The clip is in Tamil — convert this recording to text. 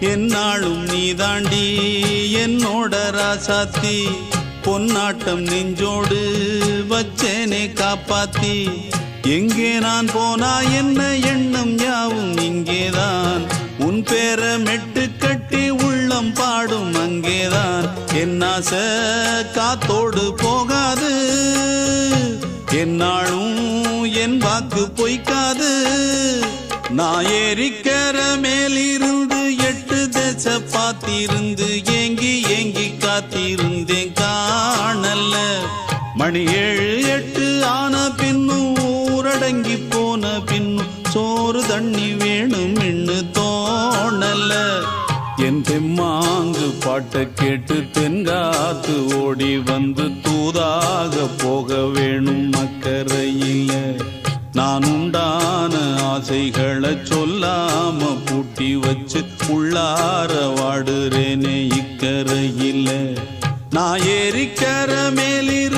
என்னாலும் நீ தாண்டி என்னோட ராசாத்தி பொன்னாட்டம் நெஞ்சோடு வச்சேனே காப்பாத்தி எங்கே நான் போனா என்ன எண்ணம் யாவும் இங்கேதான் உன் பேர மெட்டு கட்டி உள்ளம் பாடும் அங்கேதான் என் ஆசை காத்தோடு போகாது என்னாலும் என் வாக்கு பொய்க்காது நான் ஏறிக்கர மேலிருந்து 8 தேச பார்த்திருந்து ஏங்கி ஏங்கி காத்திருந்தேன் காணல மணி 7 8 ஆன பின்னும் ஊரடங்கி போன பின்னும் சோறு தண்ணி வேணும் இன்னு தோணல என் தெம்மாங்கு பாட்டை கேட்டு தென்காத்து ஓடி வந்து தூதாக போக வேணும் அக்கறையில நான் உண்டான ஆசைகளை சொல்லாம பூட்டி வச்சு உள்ளார வாடுறேனே இக்கரையில நான் ஏறிக்கர மேலிரு